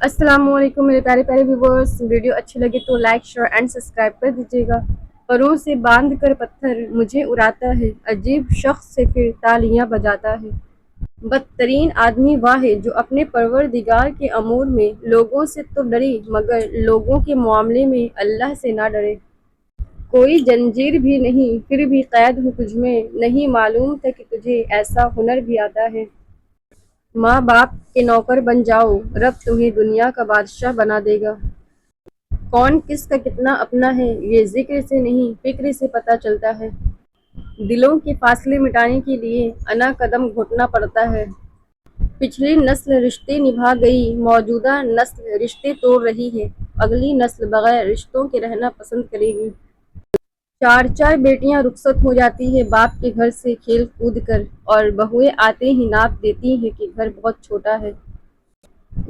السلام علیکم میرے پیارے پیارے ویورز، ویڈیو اچھی لگے تو لائک شیئر اینڈ سبسکرائب کر دیجیے گا۔ پروں سے باندھ کر پتھر مجھے اڑاتا ہے، عجیب شخص سے پھر تالیاں بجاتا ہے۔ بدترین آدمی وہ ہے جو اپنے پروردگار کے امور میں لوگوں سے تو ڈرے مگر لوگوں کے معاملے میں اللہ سے نہ ڈرے۔ کوئی زنجیر بھی نہیں پھر بھی قید ہوں تجھ میں، نہیں معلوم تھا کہ تجھے ایسا ہنر بھی آتا ہے۔ ماں باپ کے نوکر بن جاؤ، رب تمہیں دنیا کا بادشاہ بنا دے گا۔ کون کس کا کتنا اپنا ہے یہ ذکر سے نہیں فکر سے پتہ چلتا ہے۔ دلوں کے فاصلے مٹانے کے لیے انا قدم گھٹنا پڑتا ہے۔ پچھلی نسل رشتے نبھا گئی، موجودہ نسل رشتے توڑ رہی ہے، اگلی نسل بغیر رشتوں کے رہنا پسند کرے گی۔ چار چار بیٹیاں رخصت ہو جاتی ہیں باپ کے گھر سے کھیل کود کر، اور بہویں آتے ہی ناپ دیتی ہیں کہ گھر بہت چھوٹا ہے۔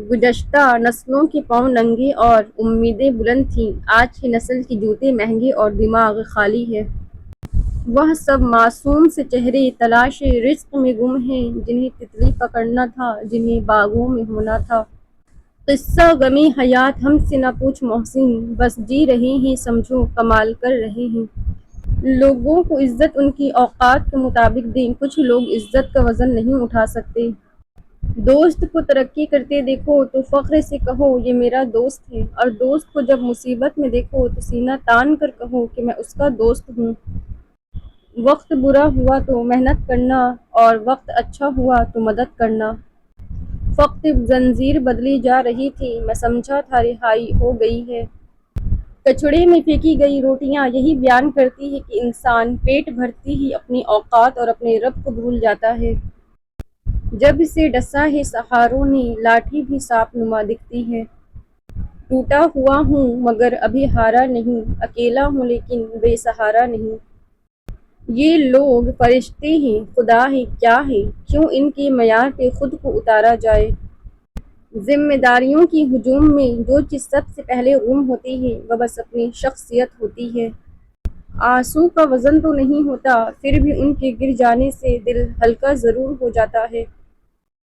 گزشتہ نسلوں کے پاؤں ننگے اور امیدیں بلند تھیں، آج کی نسل کے جوتے مہنگے اور دماغ خالی ہے۔ وہ سب معصوم سے چہرے تلاش رزق میں گم ہیں، جنہیں تتلی پکڑنا تھا، جنہیں باغوں میں ہونا تھا۔ قصہ غمی حیات ہم سے نہ پوچھ محسن، بس جی رہے ہیں سمجھو کمال کر رہے ہیں۔ لوگوں کو عزت ان کی اوقات کے مطابق دیں، کچھ لوگ عزت کا وزن نہیں اٹھا سکتے۔ دوست کو ترقی کرتے دیکھو تو فخر سے کہو یہ میرا دوست ہے، اور دوست کو جب مصیبت میں دیکھو تو سینہ تان کر کہو کہ میں اس کا دوست ہوں۔ وقت برا ہوا تو محنت کرنا، اور وقت اچھا ہوا تو مدد کرنا۔ وقت زنجیر بدلی جا رہی تھی، میں سمجھا تھا رہائی ہو گئی ہے۔ کچڑے میں پھینکی گئی روٹیاں یہی بیان کرتی ہے کہ انسان پیٹ بھرتی ہی اپنی اوقات اور اپنے رب کو بھول جاتا ہے۔ جب سے ڈسا ہے سہاروں نے، لاٹھی بھی سانپ نما دکھتی ہے۔ ٹوٹا ہوا ہوں مگر ابھی ہارا نہیں، اکیلا ہوں لیکن بے سہارا نہیں۔ یہ لوگ فرشتے ہیں خدا ہے کیا ہے، کیوں ان کے معیار پہ خود کو اتارا جائے۔ ذمہ داریوں کی ہجوم میں جو چیز سب سے پہلے گم ہوتی ہے وہ بس اپنی شخصیت ہوتی ہے۔ آنسو کا وزن تو نہیں ہوتا، پھر بھی ان کے گر جانے سے دل ہلکا ضرور ہو جاتا ہے۔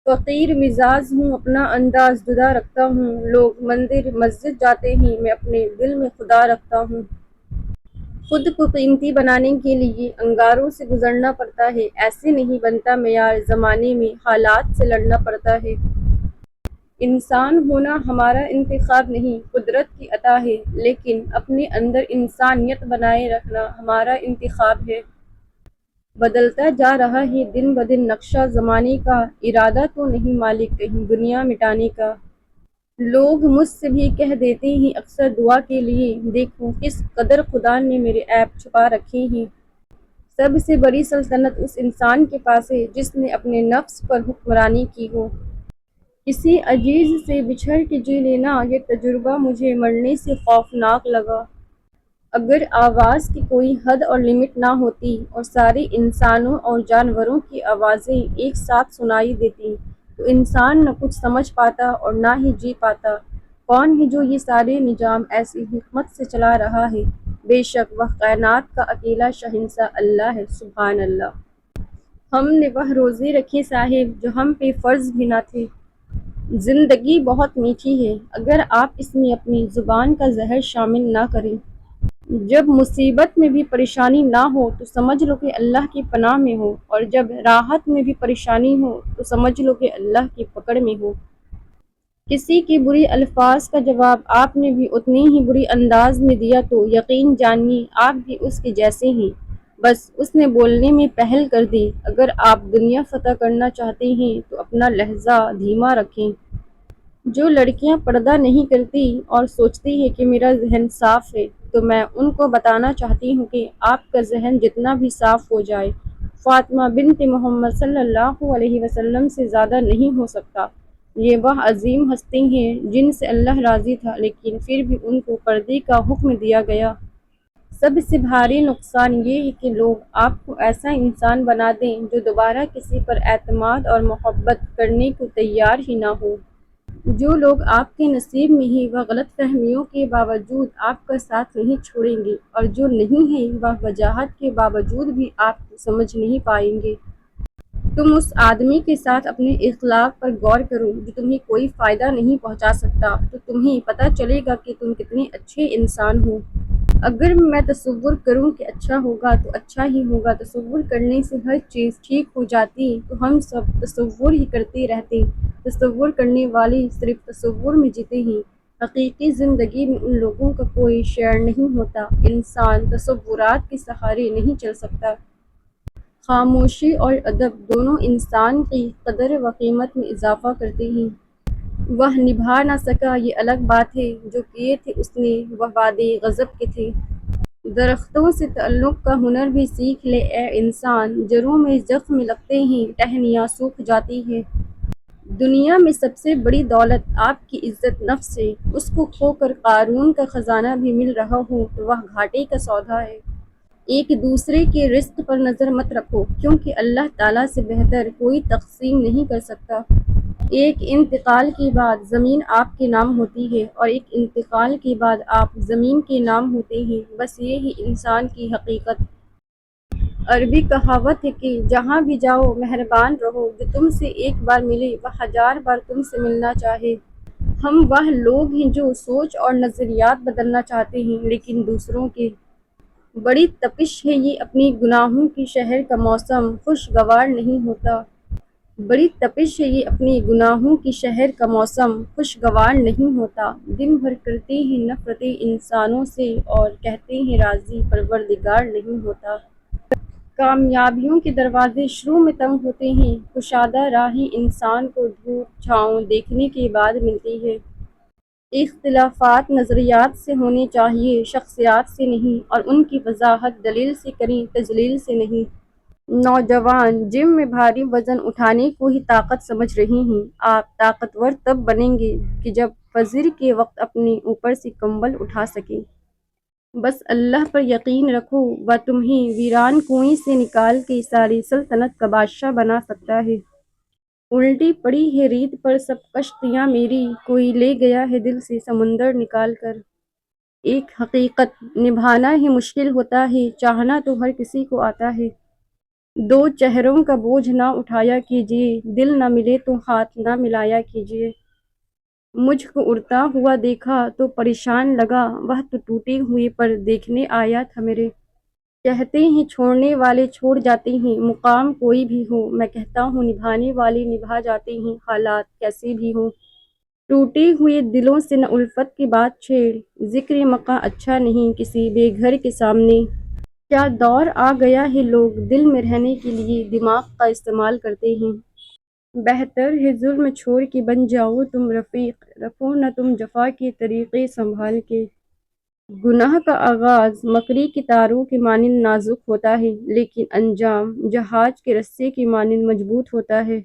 فقیر مزاج ہوں، اپنا انداز جدا رکھتا ہوں، لوگ مندر مسجد جاتے ہیں، میں اپنے دل میں خدا رکھتا ہوں۔ خود کو قیمتی بنانے کے لیے انگاروں سے گزرنا پڑتا ہے، ایسے نہیں بنتا معیار، زمانے میں حالات سے لڑنا پڑتا ہے۔ انسان ہونا ہمارا انتخاب نہیں، قدرت کی عطا ہے، لیکن اپنے اندر انسانیت بنائے رکھنا ہمارا انتخاب ہے۔ بدلتا جا رہا ہے دن بدن نقشہ زمانے کا، ارادہ تو نہیں مالک کہیں دنیا مٹانے کا۔ لوگ مجھ سے بھی کہہ دیتے ہیں اکثر دعا کے لیے، دیکھو کس قدر خدا نے میرے عیب چھپا رکھے ہیں۔ سب سے بڑی سلطنت اس انسان کے پاس ہے جس نے اپنے نفس پر حکمرانی کی ہو۔ کسی عزیز سے بچھڑ کے جی لینا، یہ تجربہ مجھے مرنے سے خوفناک لگا۔ اگر آواز کی کوئی حد اور لمٹ نہ ہوتی اور سارے انسانوں اور جانوروں کی آوازیں ایک ساتھ سنائی دیتی تو انسان نہ کچھ سمجھ پاتا اور نہ ہی جی پاتا۔ کون ہے جو یہ سارے نظام ایسی حکمت سے چلا رہا ہے؟ بے شک وہ کائنات کا اکیلا شہنشاہ اللہ ہے، سبحان اللہ۔ ہم نے وہ روزے رکھے صاحب جو ہم پہ فرض بھی نہ تھے۔ زندگی بہت میٹھی ہے اگر آپ اس میں اپنی زبان کا زہر شامل نہ کریں۔ جب مصیبت میں بھی پریشانی نہ ہو تو سمجھ لو کہ اللہ کی پناہ میں ہو، اور جب راحت میں بھی پریشانی ہو تو سمجھ لو کہ اللہ کی پکڑ میں ہو۔ کسی کے برے الفاظ کا جواب آپ نے بھی اتنے ہی برے انداز میں دیا تو یقین جانیے آپ بھی اس کے جیسے ہیں، بس اس نے بولنے میں پہل کر دی۔ اگر آپ دنیا فتح کرنا چاہتے ہیں تو اپنا لہجہ دھیما رکھیں۔ جو لڑکیاں پردہ نہیں کرتی اور سوچتی ہے کہ میرا ذہن صاف ہے، تو میں ان کو بتانا چاہتی ہوں کہ آپ کا ذہن جتنا بھی صاف ہو جائے، فاطمہ بنت محمد صلی اللہ علیہ وسلم سے زیادہ نہیں ہو سکتا۔ یہ وہ عظیم ہستی ہیں جن سے اللہ راضی تھا، لیکن پھر بھی ان کو پردے کا حکم دیا گیا۔ سب سے بھاری نقصان یہ ہے کہ لوگ آپ کو ایسا انسان بنا دیں جو دوبارہ کسی پر اعتماد اور محبت کرنے کو تیار ہی نہ ہو۔ جو لوگ آپ کے نصیب میں ہی وہ غلط فہمیوں کے باوجود آپ کا ساتھ نہیں چھوڑیں گے، اور جو نہیں ہیں وہ وجاہت کے باوجود بھی آپ کو سمجھ نہیں پائیں گے۔ تم اس آدمی کے ساتھ اپنے اخلاق پر غور کرو جو تمہیں کوئی فائدہ نہیں پہنچا سکتا، تو تمہیں پتہ چلے گا کہ تم کتنے اچھے انسان ہو۔ اگر میں تصور کروں کہ اچھا ہوگا تو اچھا ہی ہوگا، تصور کرنے سے ہر چیز ٹھیک ہو جاتی، تو ہم سب تصور ہی کرتے رہتے۔ تصور کرنے والے صرف تصور میں جیتے ہیں، حقیقی زندگی میں ان لوگوں کا کوئی شیئر نہیں ہوتا۔ انسان تصورات کے سہارے نہیں چل سکتا۔ خاموشی اور ادب دونوں انسان کی قدر و قیمت میں اضافہ کرتے ہیں۔ وہ نبھا نہ سکا یہ الگ بات ہے، جو کیے تھے اس نے وہ وعدے غضب کے تھے۔ درختوں سے تعلق کا ہنر بھی سیکھ لے اے انسان، جڑوں میں زخم لگتے ہیں ٹہنیاں سوکھ جاتی ہیں۔ دنیا میں سب سے بڑی دولت آپ کی عزت نفس ہے، اس کو کھو کر قارون کا خزانہ بھی مل رہا ہو تو وہ گھاٹے کا سودا ہے۔ ایک دوسرے کے رزق پر نظر مت رکھو، کیونکہ اللہ تعالیٰ سے بہتر کوئی تقسیم نہیں کر سکتا۔ ایک انتقال کے بعد زمین آپ کے نام ہوتی ہے اور ایک انتقال کے بعد آپ زمین کے نام ہوتے ہیں، بس یہ ہی انسان کی حقیقت۔ عربی کہاوت ہے کہ جہاں بھی جاؤ مہربان رہو، جو تم سے ایک بار ملے وہ 1000 بار تم سے ملنا چاہے۔ ہم وہ لوگ ہیں جو سوچ اور نظریات بدلنا چاہتے ہیں لیکن دوسروں کے۔ بڑی تپش ہے یہ اپنی گناہوں کی شہر کا موسم خوشگوار نہیں ہوتا۔ بڑی تپش ہے یہ اپنی گناہوں کی شہر کا موسم خوشگوار نہیں ہوتا۔ دن بھر کرتے ہیں نفرتیں انسانوں سے اور کہتے ہیں راضی پروردگار نہیں ہوتا۔ کامیابیوں کے دروازے شروع میں تنگ ہوتے ہیں، کشادہ راہیں انسان کو دھوپ چھاؤں دیکھنے کے بعد ملتی ہے۔ اختلافات نظریات سے ہونے چاہیے، شخصیات سے نہیں، اور ان کی وضاحت دلیل سے کریں، تجلیل سے نہیں۔ نوجوان جم میں بھاری وزن اٹھانے کو ہی طاقت سمجھ رہے ہیں۔ آپ طاقتور تب بنیں گے کہ جب فجر کے وقت اپنے اوپر سے کمبل اٹھا سکیں۔ بس اللہ پر یقین رکھو، وہ تمہیں ویران کنویں سے نکال کے ساری سلطنت کا بادشاہ بنا سکتا ہے۔ الٹی پڑی ہے ریت پر سب کشتیاں میری، کوئی لے گیا ہے دل سے سمندر نکال کر۔ ایک حقیقت نبھانا ہی مشکل ہوتا ہے، چاہنا تو ہر کسی کو آتا ہے۔ دو چہروں کا بوجھ نہ اٹھایا کیجیے، دل نہ ملے تو ہاتھ نہ ملایا کیجیے۔ مجھ کو اڑتا ہوا دیکھا تو پریشان لگا، وہ تو ٹوٹے ہوئے پر دیکھنے آیا تھا میرے۔ کہتے ہیں چھوڑنے والے چھوڑ جاتے ہیں، مقام کوئی بھی ہو، میں کہتا ہوں نبھانے والے نبھا جاتے ہیں، حالات کیسے بھی ہوں۔ ٹوٹے ہوئے دلوں سے نہ الفت کی بات چھیڑ، ذکر مقام اچھا نہیں کسی بے گھر کے سامنے۔ کیا دور آ گیا ہے لوگ دل میں رہنے کے لیے دماغ کا استعمال کرتے ہیں۔ بہتر ہے ظلم چھوڑ کے بن جاؤ تم رفیق، رکھو نہ تم جفا کے طریقے سنبھال کے۔ گناہ کا آغاز مکری کے تاروں کے مانند نازک ہوتا ہے، لیکن انجام جہاز کے رسے کے مانند مضبوط ہوتا ہے۔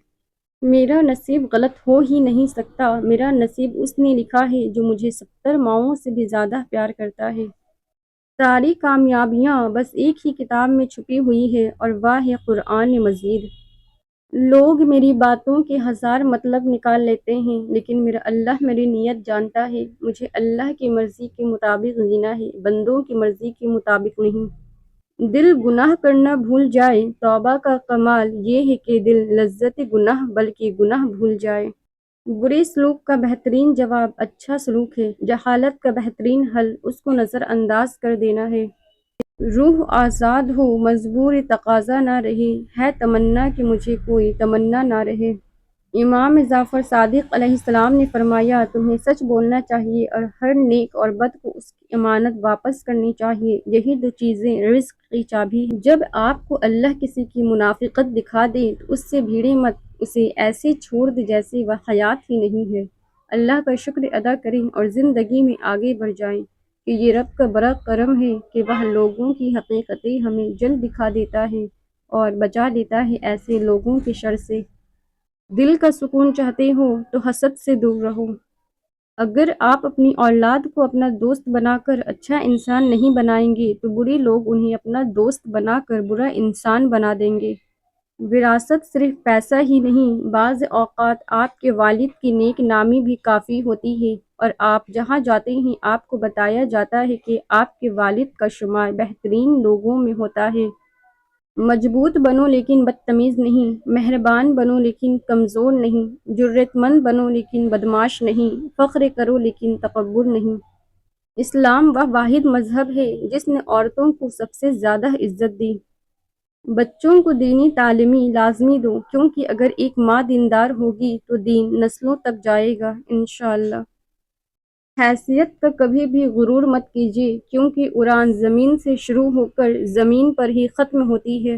میرا نصیب غلط ہو ہی نہیں سکتا، میرا نصیب اس نے لکھا ہے جو مجھے 70 ماؤں سے بھی زیادہ پیار کرتا ہے۔ ساری کامیابیاں بس ایک ہی کتاب میں چھپی ہوئی ہے اور وہ ہے قرآن مجید۔ لوگ میری باتوں کے 1000 مطلب نکال لیتے ہیں، لیکن میرا اللہ میری نیت جانتا ہے۔ مجھے اللہ کی مرضی کے مطابق جینا ہے، بندوں کی مرضی کے مطابق نہیں۔ دل گناہ کرنا بھول جائے، توبہ کا کمال یہ ہے کہ دل لذت گناہ بلکہ گناہ بھول جائے۔ برے سلوک کا بہترین جواب اچھا سلوک ہے، جہالت کا بہترین حل اس کو نظر انداز کر دینا ہے۔ روح آزاد ہو، مجبور تقاضا نہ رہے، ہے تمنا کہ مجھے کوئی تمنا نہ رہے۔ امام جعفر صادق علیہ السلام نے فرمایا، تمہیں سچ بولنا چاہیے اور ہر نیک اور بد کو اس کی امانت واپس کرنی چاہیے، یہی دو چیزیں رزق کی چابی ہیں۔ جب آپ کو اللہ کسی کی منافقت دکھا دے تو اس سے بھیڑیں مت، اسے ایسے چھوڑ دے جیسے وہ حیات ہی نہیں ہے۔ اللہ کا شکر ادا کریں اور زندگی میں آگے بڑھ جائیں کہ یہ رب کا بڑا کرم ہے کہ وہ لوگوں کی حقیقتیں ہمیں جلد دکھا دیتا ہے اور بچا لیتا ہے ایسے لوگوں کے شر سے۔ دل کا سکون چاہتے ہو تو حسد سے دور رہو۔ اگر آپ اپنی اولاد کو اپنا دوست بنا کر اچھا انسان نہیں بنائیں گے تو برے لوگ انہیں اپنا دوست بنا کر برا انسان بنا دیں گے۔ وراثت صرف پیسہ ہی نہیں، بعض اوقات آپ کے والد کی نیک نامی بھی کافی ہوتی ہے، اور آپ جہاں جاتے ہیں آپ کو بتایا جاتا ہے کہ آپ کے والد کا شمار بہترین لوگوں میں ہوتا ہے۔ مضبوط بنو لیکن بدتمیز نہیں، مہربان بنو لیکن کمزور نہیں، جرت مند بنو لیکن بدمعاش نہیں، فخر کرو لیکن تکبر نہیں۔ اسلام وہ واحد مذہب ہے جس نے عورتوں کو سب سے زیادہ عزت دی۔ بچوں کو دینی تعلیمی لازمی دو، کیونکہ اگر ایک ماں دیندار ہوگی تو دین نسلوں تک جائے گا انشاءاللہ۔ حیثیت کا کبھی بھی غرور مت کیجیے، کیونکہ اڑان زمین سے شروع ہو کر زمین پر ہی ختم ہوتی ہے۔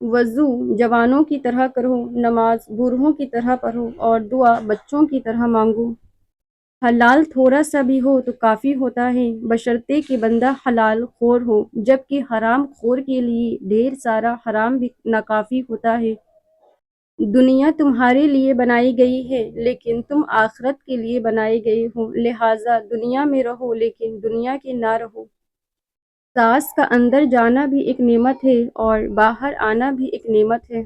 وضو جوانوں کی طرح کرو، نماز بوڑھوں کی طرح پڑھو، اور دعا بچوں کی طرح مانگو۔ حلال تھوڑا سا بھی ہو تو کافی ہوتا ہے، بشرطے کہ بندہ حلال خور ہو، جبکہ حرام خور کے لیے ڈھیر سارا حرام بھی ناکافی ہوتا ہے۔ دنیا تمہارے لیے بنائی گئی ہے، لیکن تم آخرت کے لیے بنائے گئے ہو، لہٰذا دنیا میں رہو لیکن دنیا کے نہ رہو۔ سانس کا اندر جانا بھی ایک نعمت ہے اور باہر آنا بھی ایک نعمت ہے۔